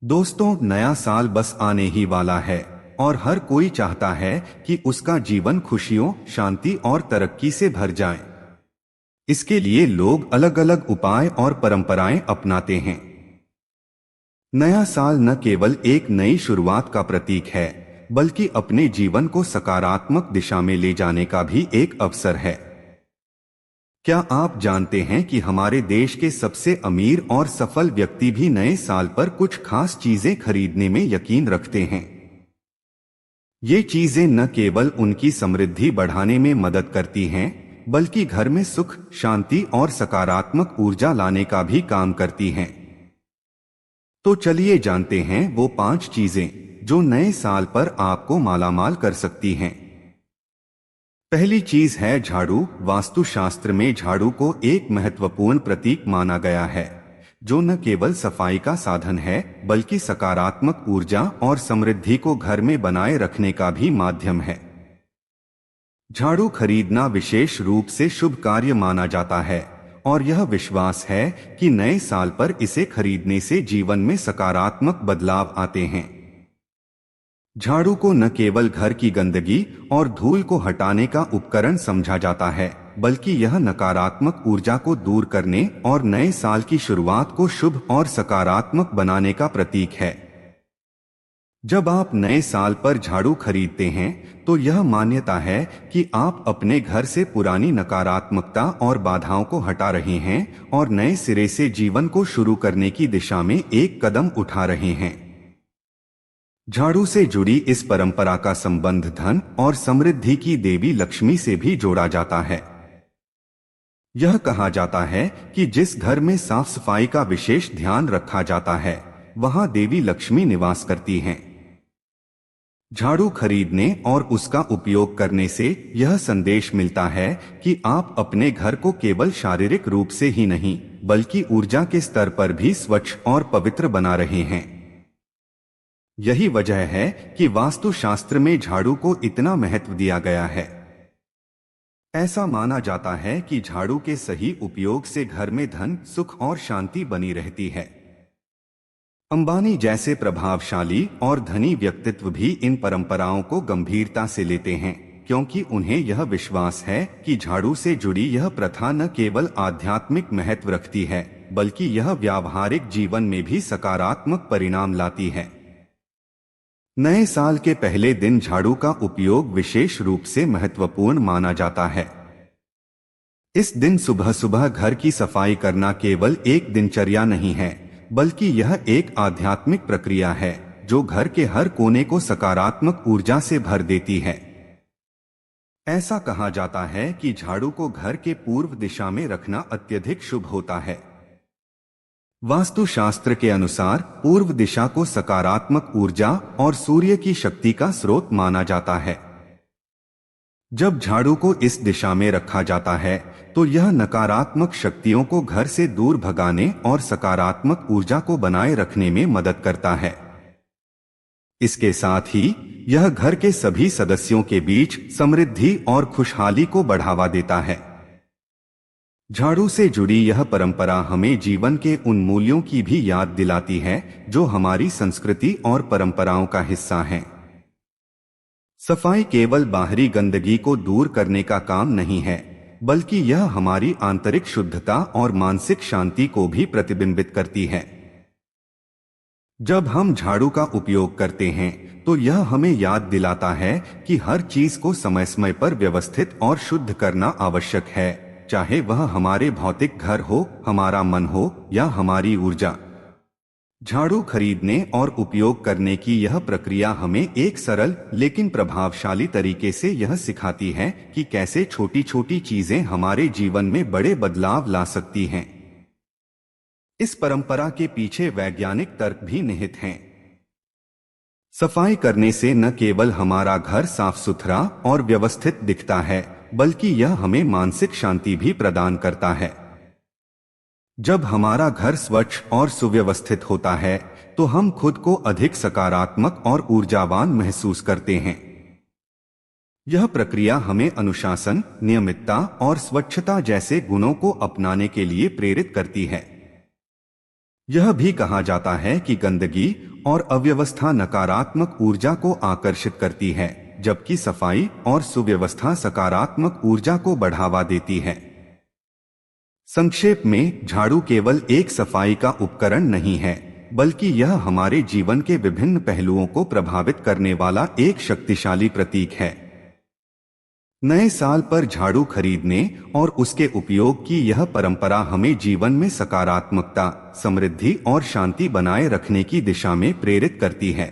दोस्तों, नया साल बस आने ही वाला है और हर कोई चाहता है कि उसका जीवन खुशियों, शांति और तरक्की से भर जाए। इसके लिए लोग अलग अलग उपाय और परंपराएं अपनाते हैं। नया साल न केवल एक नई शुरुआत का प्रतीक है, बल्कि अपने जीवन को सकारात्मक दिशा में ले जाने का भी एक अवसर है। क्या आप जानते हैं कि हमारे देश के सबसे अमीर और सफल व्यक्ति भी नए साल पर कुछ खास चीजें खरीदने में यकीन रखते हैं? ये चीजें न केवल उनकी समृद्धि बढ़ाने में मदद करती हैं, बल्कि घर में सुख, शांति और सकारात्मक ऊर्जा लाने का भी काम करती हैं। तो चलिए जानते हैं वो 5 चीजें जो नए साल पर आपको मालामाल कर सकती हैं। पहली चीज है झाड़ू। वास्तुशास्त्र में झाड़ू को एक महत्वपूर्ण प्रतीक माना गया है, जो न केवल सफाई का साधन है, बल्कि सकारात्मक ऊर्जा और समृद्धि को घर में बनाए रखने का भी माध्यम है। झाड़ू खरीदना विशेष रूप से शुभ कार्य माना जाता है और यह विश्वास है कि नए साल पर इसे खरीदने से जीवन में सकारात्मक बदलाव आते हैं। झाड़ू को न केवल घर की गंदगी और धूल को हटाने का उपकरण समझा जाता है, बल्कि यह नकारात्मक ऊर्जा को दूर करने और नए साल की शुरुआत को शुभ और सकारात्मक बनाने का प्रतीक है। जब आप नए साल पर झाड़ू खरीदते हैं, तो यह मान्यता है कि आप अपने घर से पुरानी नकारात्मकता और बाधाओं को हटा रहे हैं और नए सिरे से जीवन को शुरू करने की दिशा में एक कदम उठा रहे हैं। झाड़ू से जुड़ी इस परंपरा का संबंध धन और समृद्धि की देवी लक्ष्मी से भी जोड़ा जाता है। यह कहा जाता है कि जिस घर में साफ सफाई का विशेष ध्यान रखा जाता है, वहां देवी लक्ष्मी निवास करती हैं। झाड़ू खरीदने और उसका उपयोग करने से यह संदेश मिलता है कि आप अपने घर को केवल शारीरिक रूप से ही नहीं, बल्कि ऊर्जा के स्तर पर भी स्वच्छ और पवित्र बना रहे हैं। यही वजह है कि वास्तुशास्त्र में झाड़ू को इतना महत्व दिया गया है। ऐसा माना जाता है कि झाड़ू के सही उपयोग से घर में धन, सुख और शांति बनी रहती है। अंबानी जैसे प्रभावशाली और धनी व्यक्तित्व भी इन परंपराओं को गंभीरता से लेते हैं, क्योंकि उन्हें यह विश्वास है कि झाड़ू से जुड़ी यह प्रथा न केवल आध्यात्मिक महत्व रखती है, बल्कि यह व्यावहारिक जीवन में भी सकारात्मक परिणाम लाती है। नए साल के पहले दिन झाड़ू का उपयोग विशेष रूप से महत्वपूर्ण माना जाता है। इस दिन सुबह सुबह घर की सफाई करना केवल एक दिनचर्या नहीं है, बल्कि यह एक आध्यात्मिक प्रक्रिया है जो घर के हर कोने को सकारात्मक ऊर्जा से भर देती है। ऐसा कहा जाता है कि झाड़ू को घर के पूर्व दिशा में रखना अत्यधिक शुभ होता है। वास्तुशास्त्र के अनुसार पूर्व दिशा को सकारात्मक ऊर्जा और सूर्य की शक्ति का स्रोत माना जाता है। जब झाड़ू को इस दिशा में रखा जाता है, तो यह नकारात्मक शक्तियों को घर से दूर भगाने और सकारात्मक ऊर्जा को बनाए रखने में मदद करता है। इसके साथ ही यह घर के सभी सदस्यों के बीच समृद्धि और खुशहाली को बढ़ावा देता है। झाड़ू से जुड़ी यह परंपरा हमें जीवन के उन मूल्यों की भी याद दिलाती है जो हमारी संस्कृति और परंपराओं का हिस्सा हैं। सफाई केवल बाहरी गंदगी को दूर करने का काम नहीं है, बल्कि यह हमारी आंतरिक शुद्धता और मानसिक शांति को भी प्रतिबिंबित करती है। जब हम झाड़ू का उपयोग करते हैं, तो यह हमें याद दिलाता है कि हर चीज को समय समय पर व्यवस्थित और शुद्ध करना आवश्यक है, चाहे वह हमारे भौतिक घर हो, हमारा मन हो या हमारी ऊर्जा। झाड़ू खरीदने और उपयोग करने की यह प्रक्रिया हमें एक सरल लेकिन प्रभावशाली तरीके से यह सिखाती है कि कैसे छोटी छोटी चीजें हमारे जीवन में बड़े बदलाव ला सकती हैं। इस परंपरा के पीछे वैज्ञानिक तर्क भी निहित हैं। सफाई करने से न केवल हमारा घर साफ सुथरा और व्यवस्थित दिखता है, बल्कि यह हमें मानसिक शांति भी प्रदान करता है। जब हमारा घर स्वच्छ और सुव्यवस्थित होता है, तो हम खुद को अधिक सकारात्मक और ऊर्जावान महसूस करते हैं। यह प्रक्रिया हमें अनुशासन, नियमितता और स्वच्छता जैसे गुणों को अपनाने के लिए प्रेरित करती है। यह भी कहा जाता है कि गंदगी और अव्यवस्था नकारात्मक ऊर्जा को आकर्षित करती है, जबकि सफाई और सुव्यवस्था सकारात्मक ऊर्जा को बढ़ावा देती है। संक्षेप में, झाड़ू केवल एक सफाई का उपकरण नहीं है, बल्कि यह हमारे जीवन के विभिन्न पहलुओं को प्रभावित करने वाला एक शक्तिशाली प्रतीक है। नए साल पर झाड़ू खरीदने और उसके उपयोग की यह परंपरा हमें जीवन में सकारात्मकता, समृद्धि और शांति बनाए रखने की दिशा में प्रेरित करती है।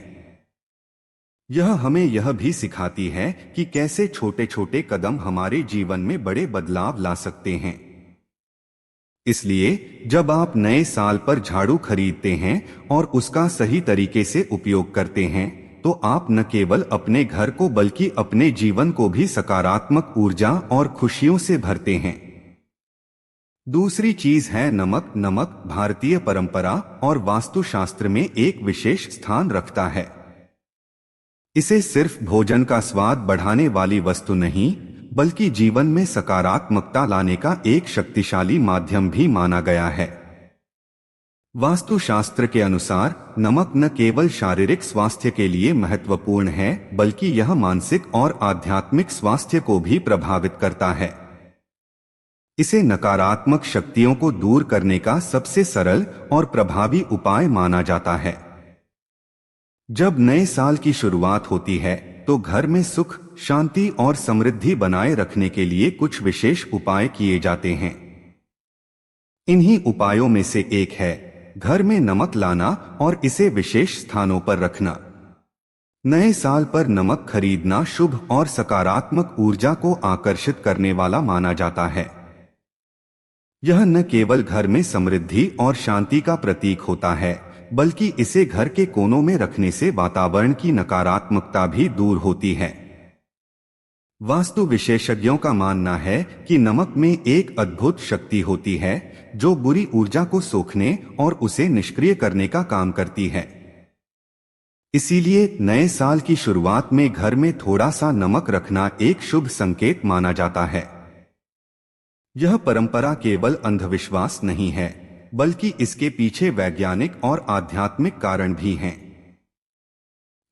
यह हमें यह भी सिखाती है कि कैसे छोटे छोटे कदम हमारे जीवन में बड़े बदलाव ला सकते हैं। इसलिए जब आप नए साल पर झाड़ू खरीदते हैं और उसका सही तरीके से उपयोग करते हैं, तो आप न केवल अपने घर को बल्कि अपने जीवन को भी सकारात्मक ऊर्जा और खुशियों से भरते हैं। दूसरी चीज है नमक। नमक भारतीय परंपरा और वास्तुशास्त्र में एक विशेष स्थान रखता है। इसे सिर्फ भोजन का स्वाद बढ़ाने वाली वस्तु नहीं, बल्कि जीवन में सकारात्मकता लाने का एक शक्तिशाली माध्यम भी माना गया है। वास्तुशास्त्र के अनुसार नमक न केवल शारीरिक स्वास्थ्य के लिए महत्वपूर्ण है, बल्कि यह मानसिक और आध्यात्मिक स्वास्थ्य को भी प्रभावित करता है। इसे नकारात्मक शक्तियों को दूर करने का सबसे सरल और प्रभावी उपाय माना जाता है। जब नए साल की शुरुआत होती है, तो घर में सुख, शांति और समृद्धि बनाए रखने के लिए कुछ विशेष उपाय किए जाते हैं। इन्हीं उपायों में से एक है घर में नमक लाना और इसे विशेष स्थानों पर रखना। नए साल पर नमक खरीदना शुभ और सकारात्मक ऊर्जा को आकर्षित करने वाला माना जाता है। यह न केवल घर में समृद्धि और शांति का प्रतीक होता है, बल्कि इसे घर के कोनों में रखने से वातावरण की नकारात्मकता भी दूर होती है। वास्तु विशेषज्ञों का मानना है कि नमक में एक अद्भुत शक्ति होती है जो बुरी ऊर्जा को सोखने और उसे निष्क्रिय करने का काम करती है। इसीलिए नए साल की शुरुआत में घर में थोड़ा सा नमक रखना एक शुभ संकेत माना जाता है। यह परंपरा केवल अंधविश्वास नहीं है, बल्कि इसके पीछे वैज्ञानिक और आध्यात्मिक कारण भी हैं।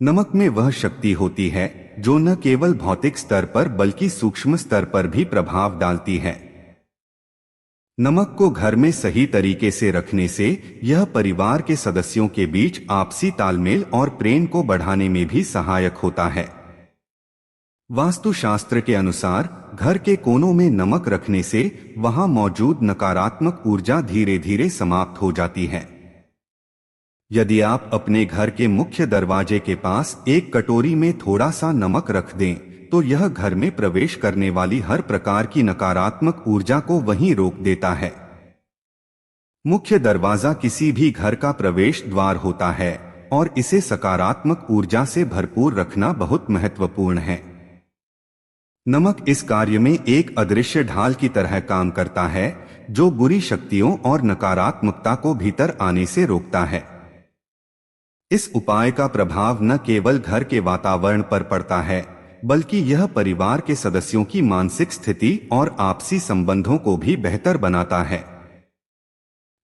नमक में वह शक्ति होती है जो न केवल भौतिक स्तर पर बल्कि सूक्ष्म स्तर पर भी प्रभाव डालती है। नमक को घर में सही तरीके से रखने से यह परिवार के सदस्यों के बीच आपसी तालमेल और प्रेम को बढ़ाने में भी सहायक होता है। वास्तुशास्त्र के अनुसार घर के कोनों में नमक रखने से वहां मौजूद नकारात्मक ऊर्जा धीरे धीरे समाप्त हो जाती है। यदि आप अपने घर के मुख्य दरवाजे के पास एक कटोरी में थोड़ा सा नमक रख दें, तो यह घर में प्रवेश करने वाली हर प्रकार की नकारात्मक ऊर्जा को वहीं रोक देता है। मुख्य दरवाजा किसी भी घर का प्रवेश द्वार होता है और इसे सकारात्मक ऊर्जा से भरपूर रखना बहुत महत्वपूर्ण है। नमक इस कार्य में एक अदृश्य ढाल की तरह काम करता है जो बुरी शक्तियों और नकारात्मकता को भीतर आने से रोकता है। इस उपाय का प्रभाव न केवल घर के वातावरण पर पड़ता है, बल्कि यह परिवार के सदस्यों की मानसिक स्थिति और आपसी संबंधों को भी बेहतर बनाता है।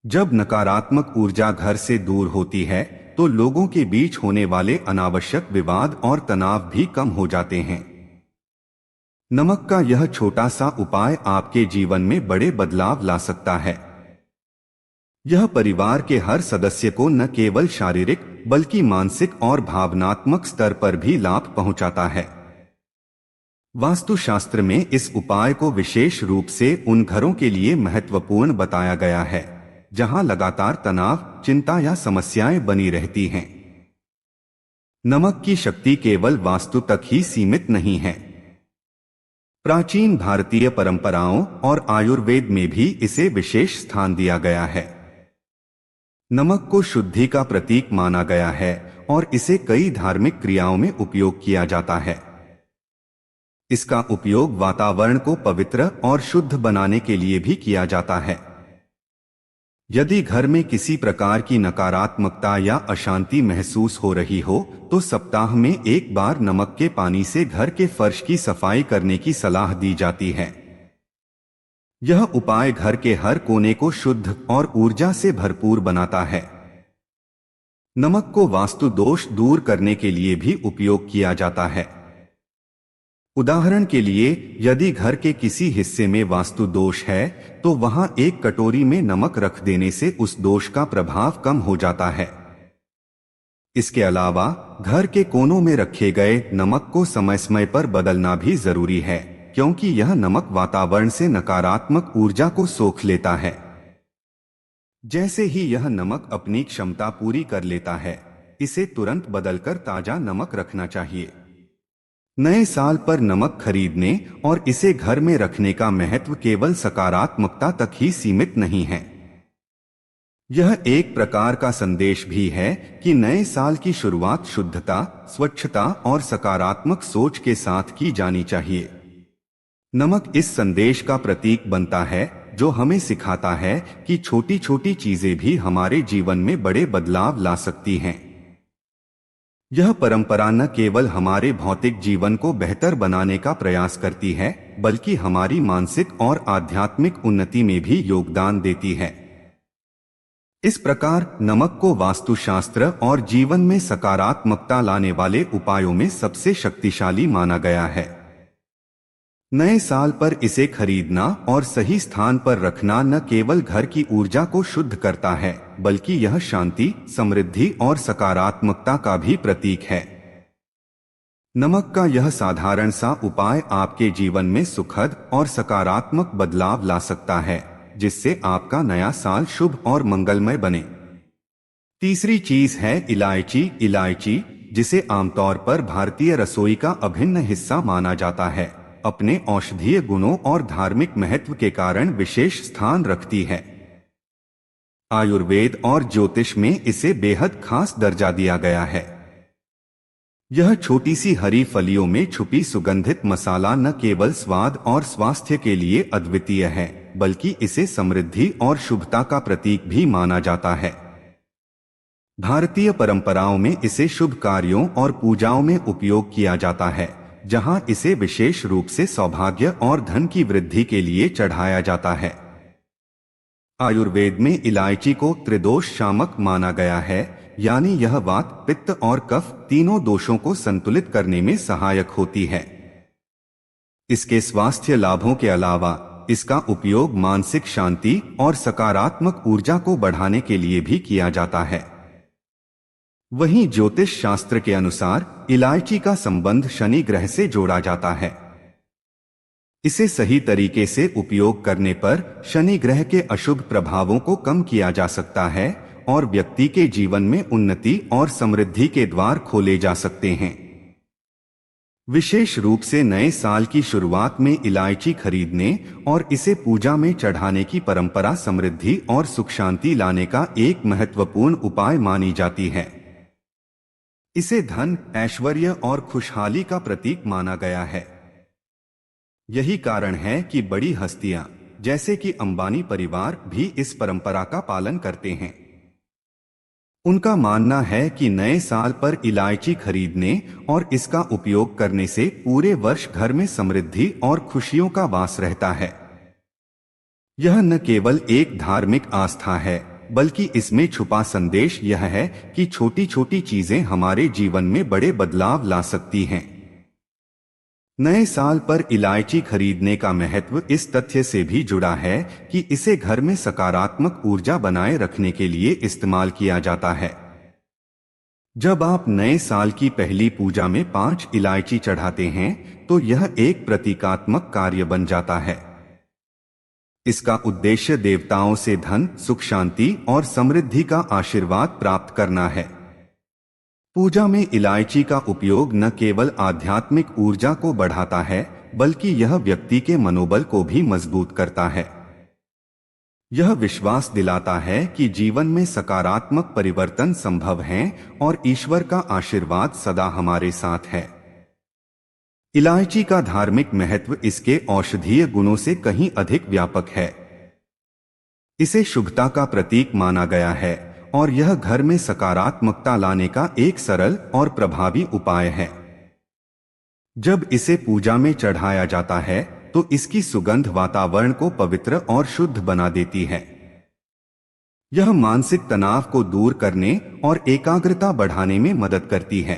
जब नकारात्मक ऊर्जा घर से दूर होती है, तो लोगों के बीच होने वाले अनावश्यक विवाद और तनाव भी कम हो जाते हैं। नमक का यह छोटा सा उपाय आपके जीवन में बड़े बदलाव ला सकता है। यह परिवार के हर सदस्य को न केवल शारीरिक बल्कि मानसिक और भावनात्मक स्तर पर भी लाभ पहुंचाता है। वास्तुशास्त्र में इस उपाय को विशेष रूप से उन घरों के लिए महत्वपूर्ण बताया गया है जहां लगातार तनाव, चिंता या समस्याएं बनी रहती हैं। नमक की शक्ति केवल वास्तु तक ही सीमित नहीं है। प्राचीन भारतीय परंपराओं और आयुर्वेद में भी इसे विशेष स्थान दिया गया है। नमक को शुद्धि का प्रतीक माना गया है और इसे कई धार्मिक क्रियाओं में उपयोग किया जाता है। इसका उपयोग वातावरण को पवित्र और शुद्ध बनाने के लिए भी किया जाता है। यदि घर में किसी प्रकार की नकारात्मकता या अशांति महसूस हो रही हो, तो सप्ताह में एक बार नमक के पानी से घर के फर्श की सफाई करने की सलाह दी जाती है। यह उपाय घर के हर कोने को शुद्ध और ऊर्जा से भरपूर बनाता है। नमक को वास्तु दोष दूर करने के लिए भी उपयोग किया जाता है। उदाहरण के लिए, यदि घर के किसी हिस्से में वास्तु दोष है तो वहां एक कटोरी में नमक रख देने से उस दोष का प्रभाव कम हो जाता है। इसके अलावा घर के कोनों में रखे गए नमक को समय समय पर बदलना भी जरूरी है, क्योंकि यह नमक वातावरण से नकारात्मक ऊर्जा को सोख लेता है। जैसे ही यह नमक अपनी क्षमता पूरी कर लेता है, इसे तुरंत बदलकर ताजा नमक रखना चाहिए। नए साल पर नमक खरीदने और इसे घर में रखने का महत्व केवल सकारात्मकता तक ही सीमित नहीं है। यह एक प्रकार का संदेश भी है कि नए साल की शुरुआत शुद्धता, स्वच्छता और सकारात्मक सोच के साथ की जानी चाहिए। नमक इस संदेश का प्रतीक बनता है, जो हमें सिखाता है कि छोटी छोटी चीजें भी हमारे जीवन में बड़े बदलाव ला सकती हैं। यह परंपरा न केवल हमारे भौतिक जीवन को बेहतर बनाने का प्रयास करती है, बल्कि हमारी मानसिक और आध्यात्मिक उन्नति में भी योगदान देती है। इस प्रकार नमक को वास्तुशास्त्र और जीवन में सकारात्मकता लाने वाले उपायों में सबसे शक्तिशाली माना गया है। नए साल पर इसे खरीदना और सही स्थान पर रखना न केवल घर की ऊर्जा को शुद्ध करता है, बल्कि यह शांति, समृद्धि और सकारात्मकता का भी प्रतीक है। नमक का यह साधारण सा उपाय आपके जीवन में सुखद और सकारात्मक बदलाव ला सकता है, जिससे आपका नया साल शुभ और मंगलमय बने। तीसरी चीज है इलायची। इलायची, जिसे आमतौर पर भारतीय रसोई का अभिन्न हिस्सा माना जाता है, अपने औषधीय गुणों और धार्मिक महत्व के कारण विशेष स्थान रखती है। आयुर्वेद और ज्योतिष में इसे बेहद खास दर्जा दिया गया है। यह छोटी सी हरी फलियों में छुपी सुगंधित मसाला न केवल स्वाद और स्वास्थ्य के लिए अद्वितीय है, बल्कि इसे समृद्धि और शुभता का प्रतीक भी माना जाता है। भारतीय परंपराओं में इसे शुभ कार्यों और पूजाओं में उपयोग किया जाता है, जहां इसे विशेष रूप से सौभाग्य और धन की वृद्धि के लिए चढ़ाया जाता है। आयुर्वेद में इलायची को त्रिदोष शामक माना गया है, यानी यह वात, पित्त और कफ तीनों दोषों को संतुलित करने में सहायक होती है। इसके स्वास्थ्य लाभों के अलावा इसका उपयोग मानसिक शांति और सकारात्मक ऊर्जा को बढ़ाने के लिए भी किया जाता है। वहीं ज्योतिष शास्त्र के अनुसार इलायची का संबंध शनि ग्रह से जोड़ा जाता है। इसे सही तरीके से उपयोग करने पर शनि ग्रह के अशुभ प्रभावों को कम किया जा सकता है और व्यक्ति के जीवन में उन्नति और समृद्धि के द्वार खोले जा सकते हैं। विशेष रूप से नए साल की शुरुआत में इलायची खरीदने और इसे पूजा में चढ़ाने की परंपरा समृद्धि और सुख शांति लाने का एक महत्वपूर्ण उपाय मानी जाती है। इसे धन, ऐश्वर्य और खुशहाली का प्रतीक माना गया है। यही कारण है कि बड़ी हस्तियां जैसे कि अंबानी परिवार भी इस परंपरा का पालन करते हैं। उनका मानना है कि नए साल पर इलायची खरीदने और इसका उपयोग करने से पूरे वर्ष घर में समृद्धि और खुशियों का वास रहता है। यह न केवल एक धार्मिक आस्था है, बल्कि इसमें छुपा संदेश यह है कि छोटी छोटी चीजें हमारे जीवन में बड़े बदलाव ला सकती हैं। नए साल पर इलायची खरीदने का महत्व इस तथ्य से भी जुड़ा है कि इसे घर में सकारात्मक ऊर्जा बनाए रखने के लिए इस्तेमाल किया जाता है। जब आप नए साल की पहली पूजा में 5 इलायची चढ़ाते हैं, तो यह एक प्रतीकात्मक कार्य बन जाता है। इसका उद्देश्य देवताओं से धन, सुख, शांति और समृद्धि का आशीर्वाद प्राप्त करना है। पूजा में इलायची का उपयोग न केवल आध्यात्मिक ऊर्जा को बढ़ाता है, बल्कि यह व्यक्ति के मनोबल को भी मजबूत करता है। यह विश्वास दिलाता है कि जीवन में सकारात्मक परिवर्तन संभव हैं और ईश्वर का आशीर्वाद सदा हमारे साथ है। इलायची का धार्मिक महत्व इसके औषधीय गुणों से कहीं अधिक व्यापक है। इसे शुभता का प्रतीक माना गया है और यह घर में सकारात्मकता लाने का एक सरल और प्रभावी उपाय है। जब इसे पूजा में चढ़ाया जाता है, तो इसकी सुगंध वातावरण को पवित्र और शुद्ध बना देती है। यह मानसिक तनाव को दूर करने और एकाग्रता बढ़ाने में मदद करती है।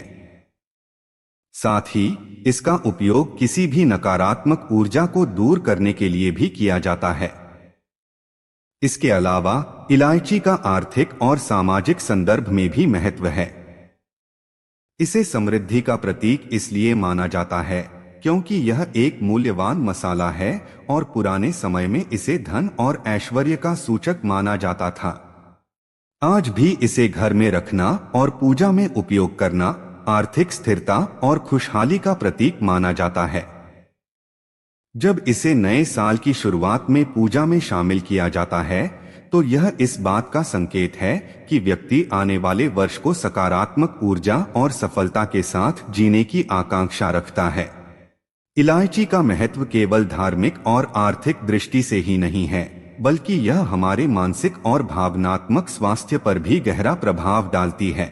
साथ ही इसका उपयोग किसी भी नकारात्मक ऊर्जा को दूर करने के लिए भी किया जाता है। इसके अलावा इलायची का आर्थिक और सामाजिक संदर्भ में भी महत्व है। इसे समृद्धि का प्रतीक इसलिए माना जाता है क्योंकि यह एक मूल्यवान मसाला है और पुराने समय में इसे धन और ऐश्वर्य का सूचक माना जाता था। आज भी इसे घर में रखना और पूजा में उपयोग करना आर्थिक स्थिरता और खुशहाली का प्रतीक माना जाता है। जब इसे नए साल की शुरुआत में पूजा में शामिल किया जाता है तो यह इस बात का संकेत है कि व्यक्ति आने वाले वर्ष को सकारात्मक ऊर्जा और सफलता के साथ जीने की आकांक्षा रखता है। इलायची का महत्व केवल धार्मिक और आर्थिक दृष्टि से ही नहीं है, बल्कि यह हमारे मानसिक और भावनात्मक स्वास्थ्य पर भी गहरा प्रभाव डालती है।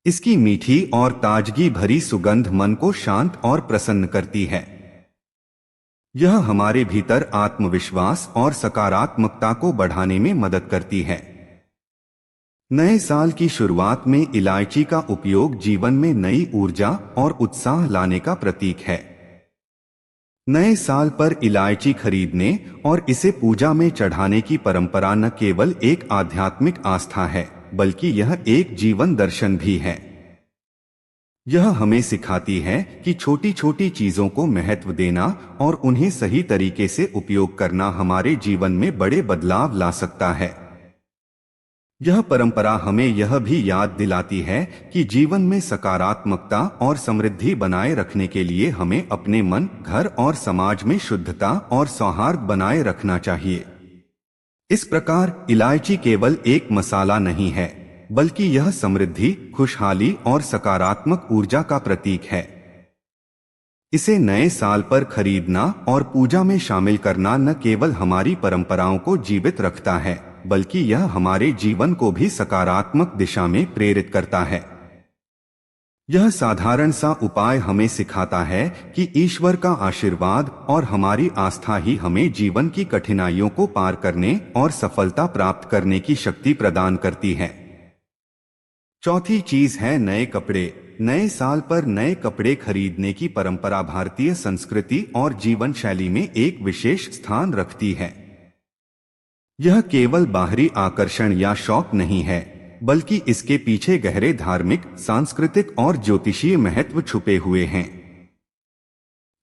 इसकी मीठी और ताजगी भरी सुगंध मन को शांत और प्रसन्न करती है। यह हमारे भीतर आत्मविश्वास और सकारात्मकता को बढ़ाने में मदद करती है। नए साल की शुरुआत में इलायची का उपयोग जीवन में नई ऊर्जा और उत्साह लाने का प्रतीक है। नए साल पर इलायची खरीदने और इसे पूजा में चढ़ाने की परंपरा न केवल एक आध्यात्मिक आस्था है, बल्कि यह एक जीवन दर्शन भी है। यह हमें सिखाती है कि छोटी छोटी चीजों को महत्व देना और उन्हें सही तरीके से उपयोग करना हमारे जीवन में बड़े बदलाव ला सकता है। यह परंपरा हमें यह भी याद दिलाती है कि जीवन में सकारात्मकता और समृद्धि बनाए रखने के लिए हमें अपने मन, घर और समाज में शुद्धता और सौहार्द बनाए रखना चाहिए। इस प्रकार इलायची केवल एक मसाला नहीं है, बल्कि यह समृद्धि, खुशहाली और सकारात्मक ऊर्जा का प्रतीक है। इसे नए साल पर खरीदना और पूजा में शामिल करना न केवल हमारी परंपराओं को जीवित रखता है, बल्कि यह हमारे जीवन को भी सकारात्मक दिशा में प्रेरित करता है। यह साधारण सा उपाय हमें सिखाता है कि ईश्वर का आशीर्वाद और हमारी आस्था ही हमें जीवन की कठिनाइयों को पार करने और सफलता प्राप्त करने की शक्ति प्रदान करती है। चौथी चीज है नए कपड़े। नए साल पर नए कपड़े खरीदने की परंपरा भारतीय संस्कृति और जीवन शैली में एक विशेष स्थान रखती है। यह केवल बाहरी आकर्षण या शौक नहीं है, बल्कि इसके पीछे गहरे धार्मिक, सांस्कृतिक और ज्योतिषीय महत्व छुपे हुए हैं।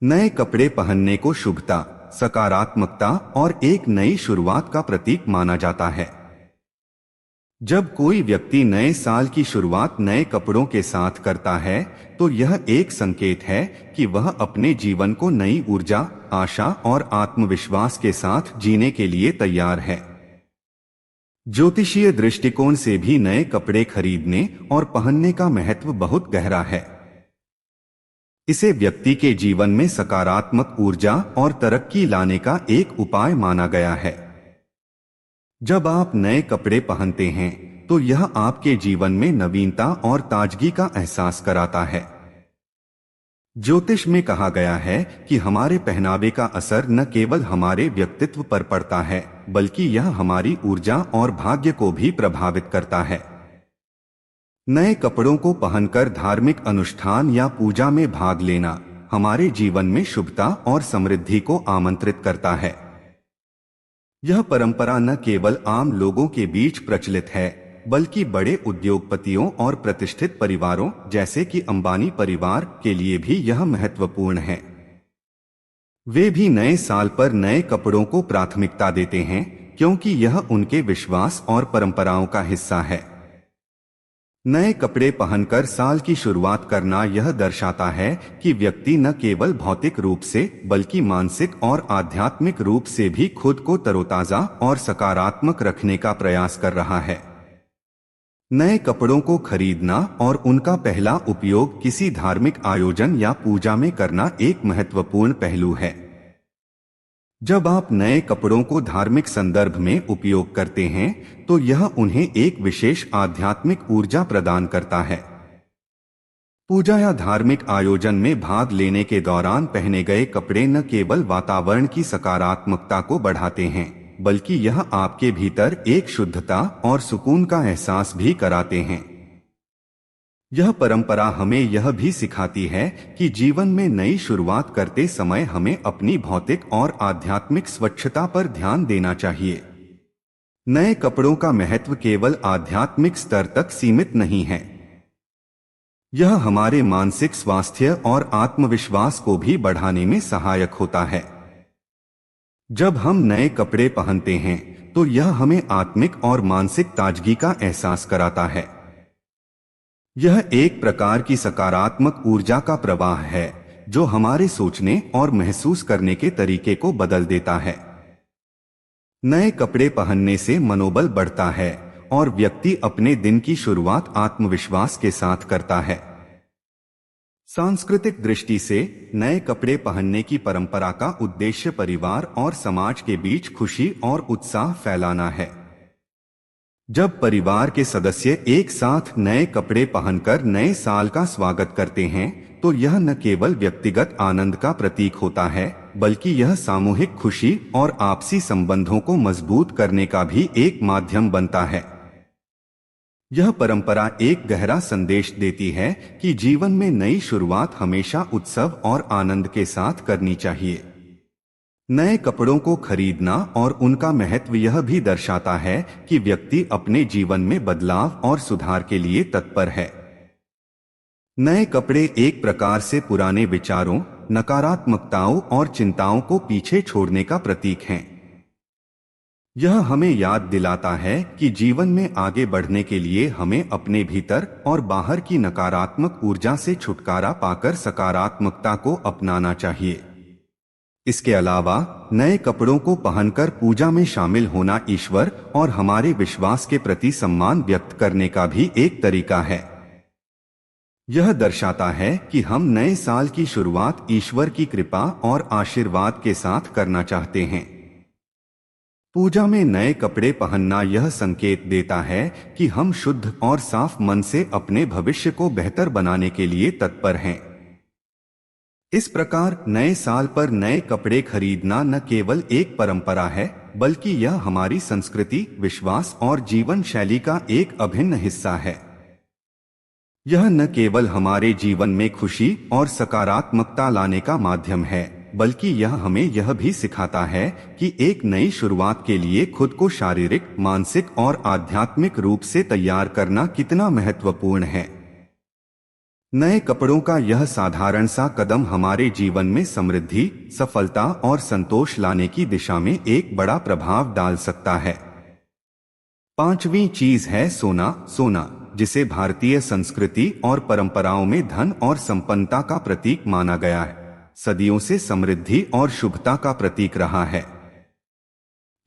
नए कपड़े पहनने को शुभता, सकारात्मकता और एक नई शुरुआत का प्रतीक माना जाता है। जब कोई व्यक्ति नए साल की शुरुआत नए कपड़ों के साथ करता है तो यह एक संकेत है कि वह अपने जीवन को नई ऊर्जा, आशा और आत्मविश्वास के साथ जीने के लिए तैयार है। ज्योतिषीय दृष्टिकोण से भी नए कपड़े खरीदने और पहनने का महत्व बहुत गहरा है। इसे व्यक्ति के जीवन में सकारात्मक ऊर्जा और तरक्की लाने का एक उपाय माना गया है। जब आप नए कपड़े पहनते हैं तो यह आपके जीवन में नवीनता और ताजगी का एहसास कराता है। ज्योतिष में कहा गया है कि हमारे पहनावे का असर न केवल हमारे व्यक्तित्व पर पड़ता है, बल्कि यह हमारी ऊर्जा और भाग्य को भी प्रभावित करता है। नए कपड़ों को पहनकर धार्मिक अनुष्ठान या पूजा में भाग लेना हमारे जीवन में शुभता और समृद्धि को आमंत्रित करता है। यह परंपरा न केवल आम लोगों के बीच प्रचलित है, बल्कि बड़े उद्योगपतियों और प्रतिष्ठित परिवारों जैसे कि अंबानी परिवार के लिए भी यह महत्वपूर्ण है। वे भी नए साल पर नए कपड़ों को प्राथमिकता देते हैं क्योंकि यह उनके विश्वास और परंपराओं का हिस्सा है। नए कपड़े पहनकर साल की शुरुआत करना यह दर्शाता है कि व्यक्ति न केवल भौतिक रूप से बल्कि मानसिक और आध्यात्मिक रूप से भी खुद को तरोताजा और सकारात्मक रखने का प्रयास कर रहा है। नए कपड़ों को खरीदना और उनका पहला उपयोग किसी धार्मिक आयोजन या पूजा में करना एक महत्वपूर्ण पहलू है। जब आप नए कपड़ों को धार्मिक संदर्भ में उपयोग करते हैं तो यह उन्हें एक विशेष आध्यात्मिक ऊर्जा प्रदान करता है। पूजा या धार्मिक आयोजन में भाग लेने के दौरान पहने गए कपड़े न केवल वातावरण की सकारात्मकता को बढ़ाते हैं, बल्कि यह आपके भीतर एक शुद्धता और सुकून का एहसास भी कराते हैं। यह परंपरा हमें यह भी सिखाती है कि जीवन में नई शुरुआत करते समय हमें अपनी भौतिक और आध्यात्मिक स्वच्छता पर ध्यान देना चाहिए। नए कपड़ों का महत्व केवल आध्यात्मिक स्तर तक सीमित नहीं है। यह हमारे मानसिक स्वास्थ्य और आत्मविश्वास को भी बढ़ाने में सहायक होता है। जब हम नए कपड़े पहनते हैं तो यह हमें आत्मिक और मानसिक ताजगी का एहसास कराता है। यह एक प्रकार की सकारात्मक ऊर्जा का प्रवाह है जो हमारे सोचने और महसूस करने के तरीके को बदल देता है। नए कपड़े पहनने से मनोबल बढ़ता है और व्यक्ति अपने दिन की शुरुआत आत्मविश्वास के साथ करता है। सांस्कृतिक दृष्टि से नए कपड़े पहनने की परंपरा का उद्देश्य परिवार और समाज के बीच खुशी और उत्साह फैलाना है। जब परिवार के सदस्य एक साथ नए कपड़े पहनकर नए साल का स्वागत करते हैं तो यह न केवल व्यक्तिगत आनंद का प्रतीक होता है बल्कि यह सामूहिक खुशी और आपसी संबंधों को मजबूत करने का भी एक माध्यम बनता है। यह परंपरा एक गहरा संदेश देती है कि जीवन में नई शुरुआत हमेशा उत्सव और आनंद के साथ करनी चाहिए। नए कपड़ों को खरीदना और उनका महत्व यह भी दर्शाता है कि व्यक्ति अपने जीवन में बदलाव और सुधार के लिए तत्पर है। नए कपड़े एक प्रकार से पुराने विचारों, नकारात्मकताओं और चिंताओं को पीछे छोड़ने का प्रतीक हैं। यह हमें याद दिलाता है कि जीवन में आगे बढ़ने के लिए हमें अपने भीतर और बाहर की नकारात्मक ऊर्जा से छुटकारा पाकर सकारात्मकता को अपनाना चाहिए। इसके अलावा नए कपड़ों को पहनकर पूजा में शामिल होना ईश्वर और हमारे विश्वास के प्रति सम्मान व्यक्त करने का भी एक तरीका है। यह दर्शाता है कि हम नए साल की शुरुआत ईश्वर की कृपा और आशीर्वाद के साथ करना चाहते हैं। पूजा में नए कपड़े पहनना यह संकेत देता है कि हम शुद्ध और साफ मन से अपने भविष्य को बेहतर बनाने के लिए तत्पर हैं। इस प्रकार नए साल पर नए कपड़े खरीदना न केवल एक परंपरा है बल्कि यह हमारी संस्कृति, विश्वास और जीवन शैली का एक अभिन्न हिस्सा है। यह न केवल हमारे जीवन में खुशी और सकारात्मकता लाने का माध्यम है बल्कि यह हमें यह भी सिखाता है कि एक नई शुरुआत के लिए खुद को शारीरिक, मानसिक और आध्यात्मिक रूप से तैयार करना कितना महत्वपूर्ण है। नए कपड़ों का यह साधारण सा कदम हमारे जीवन में समृद्धि, सफलता और संतोष लाने की दिशा में एक बड़ा प्रभाव डाल सकता है। पांचवी चीज है सोना। सोना, जिसे भारतीय संस्कृति और परंपराओं में धन और संपन्नता का प्रतीक माना गया है, सदियों से समृद्धि और शुभता का प्रतीक रहा है।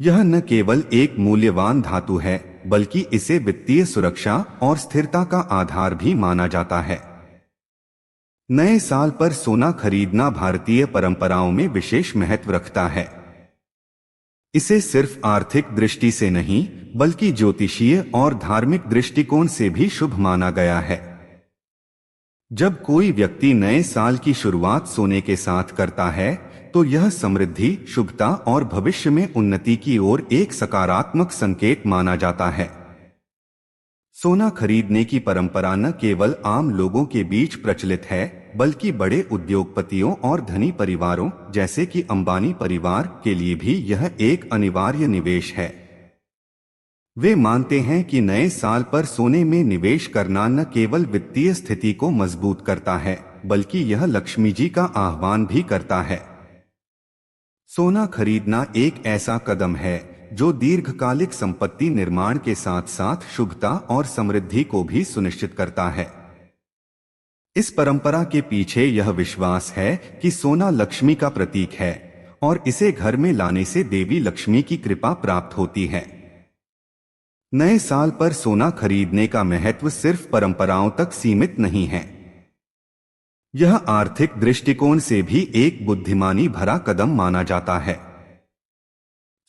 यह न केवल एक मूल्यवान धातु है बल्कि इसे वित्तीय सुरक्षा और स्थिरता का आधार भी माना जाता है। नए साल पर सोना खरीदना भारतीय परंपराओं में विशेष महत्व रखता है। इसे सिर्फ आर्थिक दृष्टि से नहीं बल्कि ज्योतिषीय और धार्मिक दृष्टिकोण से भी शुभ माना गया है। जब कोई व्यक्ति नए साल की शुरुआत सोने के साथ करता है तो यह समृद्धि, शुभता और भविष्य में उन्नति की ओर एक सकारात्मक संकेत माना जाता है। सोना खरीदने की परंपरा न केवल आम लोगों के बीच प्रचलित है बल्कि बड़े उद्योगपतियों और धनी परिवारों जैसे कि अंबानी परिवार के लिए भी यह एक अनिवार्य निवेश है। वे मानते हैं कि नए साल पर सोने में निवेश करना न केवल वित्तीय स्थिति को मजबूत करता है बल्कि यह लक्ष्मी जी का आह्वान भी करता है। सोना खरीदना एक ऐसा कदम है जो दीर्घकालिक संपत्ति निर्माण के साथ साथ शुभता और समृद्धि को भी सुनिश्चित करता है। इस परंपरा के पीछे यह विश्वास है कि सोना लक्ष्मी का प्रतीक है और इसे घर में लाने से देवी लक्ष्मी की कृपा प्राप्त होती है। नए साल पर सोना खरीदने का महत्व सिर्फ परंपराओं तक सीमित नहीं है। यह आर्थिक दृष्टिकोण से भी एक बुद्धिमानी भरा कदम माना जाता है।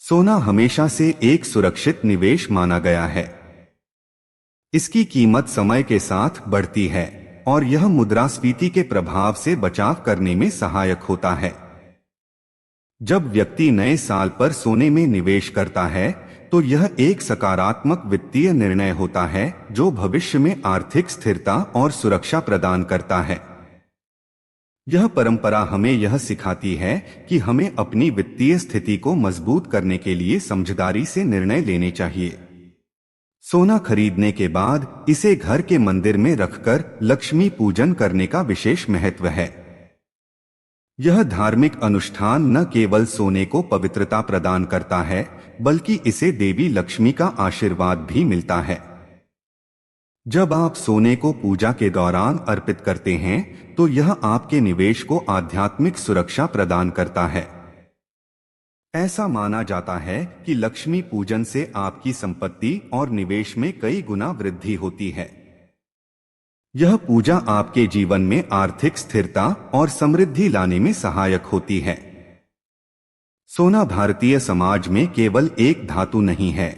सोना हमेशा से एक सुरक्षित निवेश माना गया है। इसकी कीमत समय के साथ बढ़ती है और यह मुद्रास्फीति के प्रभाव से बचाव करने में सहायक होता है। जब व्यक्ति नए साल पर सोने में निवेश करता है तो यह एक सकारात्मक वित्तीय निर्णय होता है जो भविष्य में आर्थिक स्थिरता और सुरक्षा प्रदान करता है। यह परंपरा हमें यह सिखाती है कि हमें अपनी वित्तीय स्थिति को मजबूत करने के लिए समझदारी से निर्णय लेने चाहिए। सोना खरीदने के बाद इसे घर के मंदिर में रखकर लक्ष्मी पूजन करने का विशेष महत्व है। यह धार्मिक अनुष्ठान न केवल सोने को पवित्रता प्रदान करता है बल्कि इसे देवी लक्ष्मी का आशीर्वाद भी मिलता है। जब आप सोने को पूजा के दौरान अर्पित करते हैं तो यह आपके निवेश को आध्यात्मिक सुरक्षा प्रदान करता है। ऐसा माना जाता है कि लक्ष्मी पूजन से आपकी संपत्ति और निवेश में कई गुना वृद्धि होती है। यह पूजा आपके जीवन में आर्थिक स्थिरता और समृद्धि लाने में सहायक होती है। सोना भारतीय समाज में केवल एक धातु नहीं है,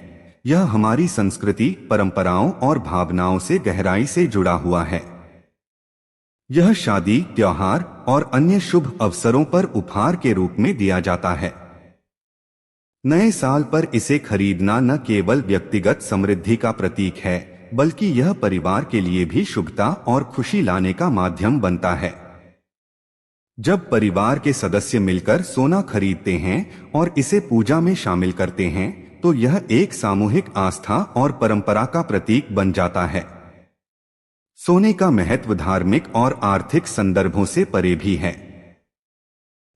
यह हमारी संस्कृति, परंपराओं और भावनाओं से गहराई से जुड़ा हुआ है। यह शादी, त्योहार और अन्य शुभ अवसरों पर उपहार के रूप में दिया जाता है। नए साल पर इसे खरीदना न केवल व्यक्तिगत समृद्धि का प्रतीक है बल्कि यह परिवार के लिए भी शुभता और खुशी लाने का माध्यम बनता है। जब परिवार के सदस्य मिलकर सोना खरीदते हैं और इसे पूजा में शामिल करते हैं तो यह एक सामूहिक आस्था और परंपरा का प्रतीक बन जाता है। सोने का महत्व धार्मिक और आर्थिक संदर्भों से परे भी है।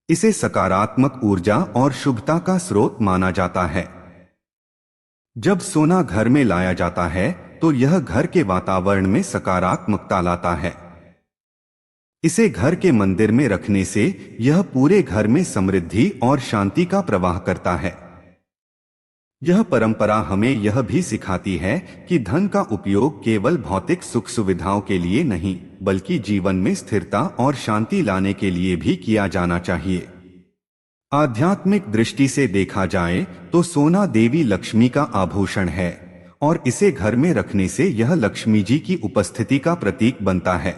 इसे सकारात्मक ऊर्जा और शुभता का स्रोत माना जाता है। जब सोना घर में लाया जाता है तो यह घर के वातावरण में सकारात्मकता लाता है। इसे घर के मंदिर में रखने से यह पूरे घर में समृद्धि और शांति का प्रवाह करता है। यह परंपरा हमें यह भी सिखाती है कि धन का उपयोग केवल भौतिक सुख सुविधाओं के लिए नहीं बल्कि जीवन में स्थिरता और शांति लाने के लिए भी किया जाना चाहिए। आध्यात्मिक दृष्टि से देखा जाए तो सोना देवी लक्ष्मी का आभूषण है और इसे घर में रखने से यह लक्ष्मी जी की उपस्थिति का प्रतीक बनता है।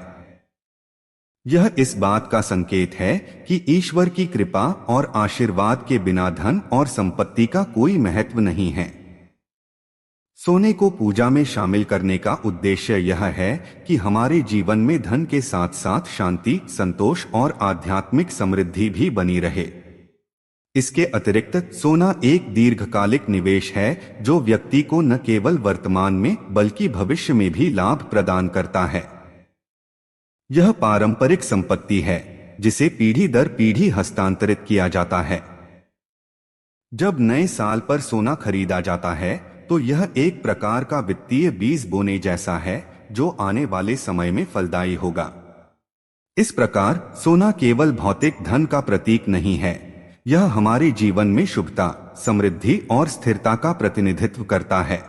यह इस बात का संकेत है कि ईश्वर की कृपा और आशीर्वाद के बिना धन और संपत्ति का कोई महत्व नहीं है। सोने को पूजा में शामिल करने का उद्देश्य यह है कि हमारे जीवन में धन के साथ साथ शांति, संतोष और आध्यात्मिक समृद्धि भी बनी रहे। इसके अतिरिक्त सोना एक दीर्घकालिक निवेश है जो व्यक्ति को न केवल वर्तमान में बल्कि भविष्य में भी लाभ प्रदान करता है। यह पारंपरिक संपत्ति है जिसे पीढ़ी दर पीढ़ी हस्तांतरित किया जाता है। जब नए साल पर सोना खरीदा जाता है तो यह एक प्रकार का वित्तीय बीज बोने जैसा है जो आने वाले समय में फलदायी होगा। इस प्रकार सोना केवल भौतिक धन का प्रतीक नहीं है, यह हमारे जीवन में शुभता, समृद्धि और स्थिरता का प्रतिनिधित्व करता है।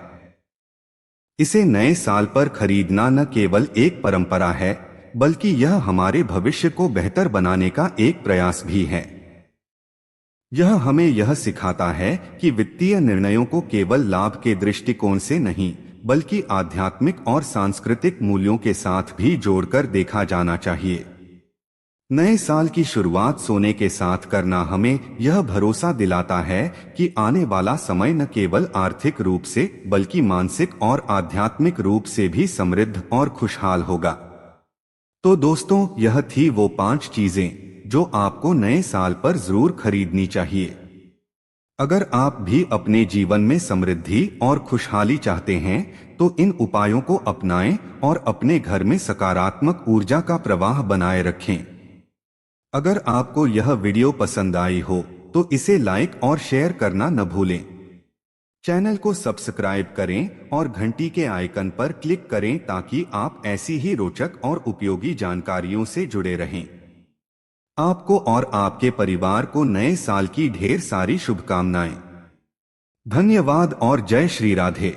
इसे नए साल पर खरीदना न केवल एक परंपरा है बल्कि यह हमारे भविष्य को बेहतर बनाने का एक प्रयास भी है। यह हमें यह सिखाता है कि वित्तीय निर्णयों को केवल लाभ के दृष्टिकोण से नहीं बल्कि आध्यात्मिक और सांस्कृतिक मूल्यों के साथ भी जोड़कर देखा जाना चाहिए। नए साल की शुरुआत सोने के साथ करना हमें यह भरोसा दिलाता है कि आने वाला समय न केवल आर्थिक रूप से बल्कि मानसिक और आध्यात्मिक रूप से भी समृद्ध और खुशहाल होगा। तो दोस्तों, यह थी वो 5 चीजें जो आपको नए साल पर जरूर खरीदनी चाहिए। अगर आप भी अपने जीवन में समृद्धि और खुशहाली चाहते हैं तो इन उपायों को अपनाएं और अपने घर में सकारात्मक ऊर्जा का प्रवाह बनाए रखें। अगर आपको यह वीडियो पसंद आई हो तो इसे लाइक और शेयर करना न भूलें। चैनल को सब्सक्राइब करें और घंटी के आइकन पर क्लिक करें ताकि आप ऐसी ही रोचक और उपयोगी जानकारियों से जुड़े रहें। आपको और आपके परिवार को नए साल की ढेर सारी शुभकामनाएं। धन्यवाद और जय श्री राधे।